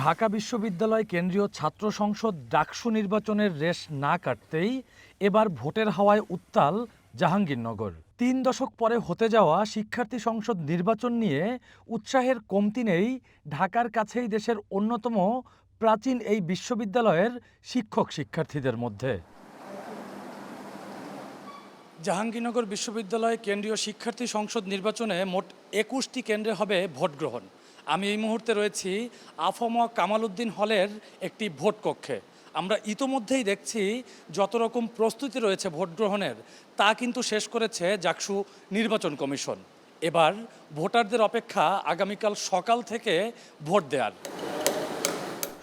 ঢাকা বিশ্ববিদ্যালয় কেন্দ্রীয় ছাত্র সংসদ ডাকসু নির্বাচনের রেশ না কাটতেই এবার ভোটের হাওয়ায় উত্তাল জাহাঙ্গীরনগর। ৩ দশক পরে হতে যাওয়া শিক্ষার্থী সংসদ নির্বাচন নিয়ে উৎসাহের কমতি নেই ঢাকার কাছেই দেশের অন্যতম প্রাচীন এই বিশ্ববিদ্যালয়ের শিক্ষক শিক্ষার্থীদের মধ্যে। জাহাঙ্গীরনগর বিশ্ববিদ্যালয় কেন্দ্রীয় শিক্ষার্থী সংসদ নির্বাচনে মোট ২১টি কেন্দ্রে হবে ভোট গ্রহণ। আমি এই মুহূর্তে রয়েছি আফম কামাল উদ্দিন হলের একটি ভোট কক্ষে। আমরা ইতোমধ্যেই দেখছি যত রকম প্রস্তুতি রয়েছে ভোট গ্রহণের তা কিন্তু শেষ করেছে ডাকসু নির্বাচন কমিশন। এবার ভোটারদের অপেক্ষা আগামীকাল সকাল থেকে ভোট দেওয়ার।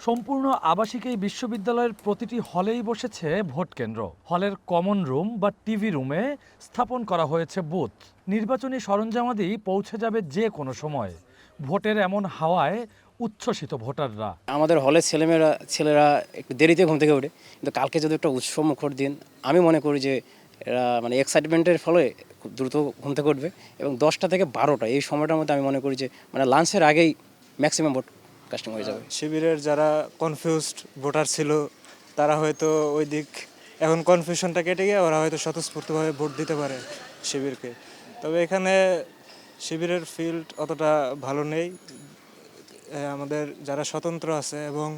সম্পূর্ণ আবাসিক এই বিশ্ববিদ্যালয়ের প্রতিটি হলেই বসেছে ভোট কেন্দ্র। হলের কমন রুম বা টিভি রুমে স্থাপন করা হয়েছে বুথ। নির্বাচনী সরঞ্জামাদি পৌঁছে যাবে যে কোনো সময়। ভোটের এমন হাওয়ায় উচ্ছ্বসিত ভোটাররা। আমাদের হলের ছেলেরা একটু দেরিতে ঘুম থেকে ওঠে, কিন্তু কালকে যদি একটা উৎসবমুখর দিন, আমি মনে করি যে এরা এক্সাইটমেন্টের ফলে খুব দ্রুত ঘুম থেকে উঠবে এবং 10টা থেকে 12টা এই সময়টার মধ্যে আমি মনে করি যে লাঞ্চের আগেই ম্যাক্সিমাম ভোট কাস্টিং হয়ে যাবে। শিবিরের যারা কনফিউজড ভোটার ছিল তারা হয়তো ওই দিক এখন কনফিউশনটা কেটে গিয়ে ওরা হয়তো স্বতঃস্ফূর্তভাবে ভোট দিতে পারে শিবিরকে। তবে এখানে শিবিরের ফিল্ড অতটা ভালো নেই। আমাদের যারা স্বতন্ত্র আছে এবং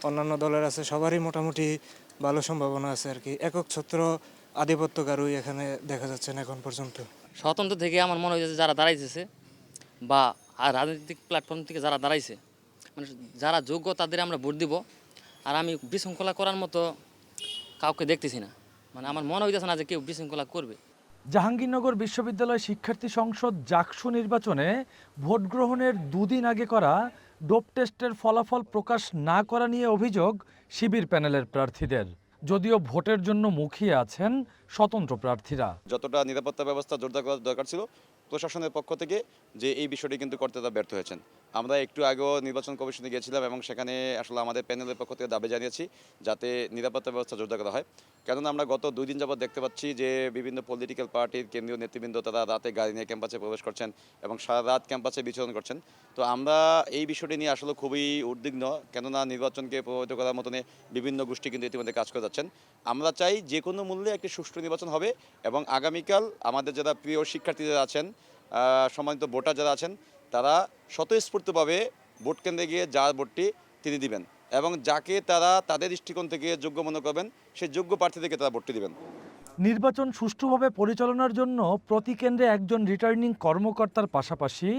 অন্যান্য দলের আছে সবারই মোটামুটি ভালো সম্ভাবনা আছে আর কি। একক ছত্র আধিপত্য কারোই এখানে দেখা যাচ্ছে না এখন পর্যন্ত। স্বতন্ত্র থেকে আমার মনে হয়েছে যারা দাঁড়াইছে বা রাজনৈতিক প্ল্যাটফর্ম থেকে যারা দাঁড়াইছে, যারা যোগ্য তাদের আমরা ভোট দিব। আর আমি বিশৃঙ্খলা করার মতো কাউকে দেখতেছি না, আমার মনে হইতেছে না যে কেউ বিশৃঙ্খলা করবে। জাহাঙ্গীরনগর বিশ্ববিদ্যালয় শিক্ষার্থী সংসদ ডাকসু নির্বাচনে ভোট গ্রহণের দুদিন আগে করা ডোপ টেস্টের ফলাফল প্রকাশ না করা নিয়ে অভিযোগ শিবির প্যানেলের প্রার্থীদের। যদিও ভোটের জন্য মুখিয়ে আছেন স্বতন্ত্র প্রার্থীরা। যতটা নিরাপত্তা ব্যবস্থা জোরদার করা দরকার ছিল প্রশাসনের পক্ষ থেকে, যে এই বিষয়টি কিন্তু করতে তারা ব্যর্থ হয়েছেন। আমরা একটু আগেও নির্বাচন কমিশনে গিয়েছিলাম এবং সেখানে আসলে আমাদের প্যানেলের পক্ষ থেকে দাবি জানিয়েছি যাতে নিরাপত্তা ব্যবস্থা জোরদার করা হয়। কেননা আমরা গত 2 দিন যাবৎ দেখতে পাচ্ছি যে বিভিন্ন পলিটিক্যাল পার্টির কেন্দ্রীয় নেতৃবৃন্দ তারা রাতে গাড়ি নিয়ে ক্যাম্পাসে প্রবেশ করছেন এবং সারা রাত ক্যাম্পাসে বিচরণ করছেন। তো আমরা এই বিষয়টি নিয়ে আসলে খুবই উদ্বিগ্ন, কেননা নির্বাচনকে প্রভাবিত করার মতনে বিভিন্ন গোষ্ঠী কিন্তু ইতিমধ্যে কাজ করে যাচ্ছেন। আমরা চাই যে কোনো মূল্যে একটি সুষ্ঠু নির্বাচন হবে এবং আগামীকাল আমাদের যারা প্রিয় শিক্ষার্থীরা আছেন, সম্মানিত ভোটার যারা আছেন, তারা স্বতঃস্ফূর্তভাবে ভোট কেন্দ্রে গিয়ে যার ভোটটি তিনি দিবেন এবং যাকে তারা তাদের দৃষ্টিকোণ থেকে যোগ্য মনে করবেন সেই যোগ্য প্রার্থী থেকে তারা ভোটটি দিবেন। নির্বাচন সুষ্ঠুভাবে পরিচালনার জন্য প্রতি কেন্দ্রে একজন রিটার্নিং কর্মকর্তার পাশাপাশি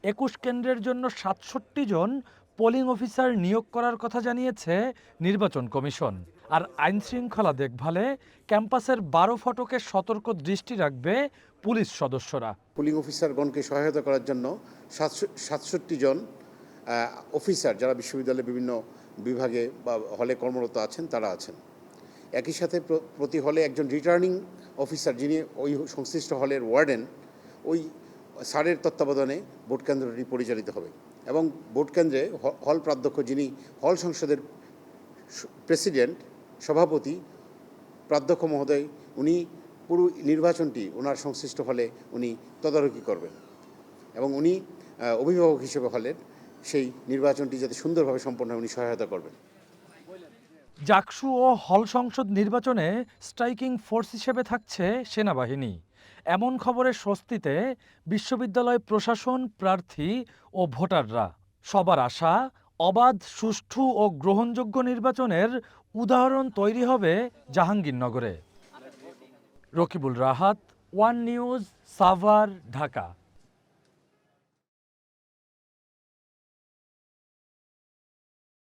21 কেন্দ্রের জন্য 67 জন পোলিং অফিসার নিয়োগ করার কথা জানিয়েছে নির্বাচন কমিশন। আর আইন শৃঙ্খলা দেখভালে ক্যাম্পাসের 12 ফটকে সতর্ক দৃষ্টি রাখবে পুলিশ সদস্যরা। পুলিং অফিসারগণকে সহায়তা করার জন্য 67 জন অফিসার যারা বিশ্ববিদ্যালয়ের বিভিন্ন বিভাগে বা হলে কর্মরত আছেন তারা আছেন। একই সাথে প্রতি হলে একজন রিটার্নিং অফিসার যিনি ওই সংশ্লিষ্ট হলের ওয়ার্ডেন, ওই স্যারের তত্ত্বাবধানে ভোট কেন্দ্রটি পরিচালিত হবে এবং ভোট কেন্দ্রে হল প্রাধ্যক্ষ যিনি হল সংসদের প্রেসিডেন্ট সভাপতি প্রাধ্যক্ষ মহোদয়, উনি পুরো নির্বাচনটি ওনার সংশ্লিষ্ট হলে উনি তদারকি করবেন এবং উনি অভিভাবক হিসেবে হলের সেই নির্বাচনটি যাতে সুন্দরভাবে সম্পন্ন হয় উনি সহায়তা করবেন। ডাকসু ও হল সংসদ নির্বাচনে স্ট্রাইকিং ফোর্স হিসেবে থাকছে সেনাবাহিনী। এমন খবরের স্বস্তিতে বিশ্ববিদ্যালয় প্রশাসন, প্রার্থী ও ভোটাররা। সবার আশা অবাধ, সুষ্ঠু ও গ্রহণযোগ্য নির্বাচনের উদাহরণ তৈরি হবে জাহাঙ্গীরনগরে। Rakibul Rahat, one news, Savar, Dhaka.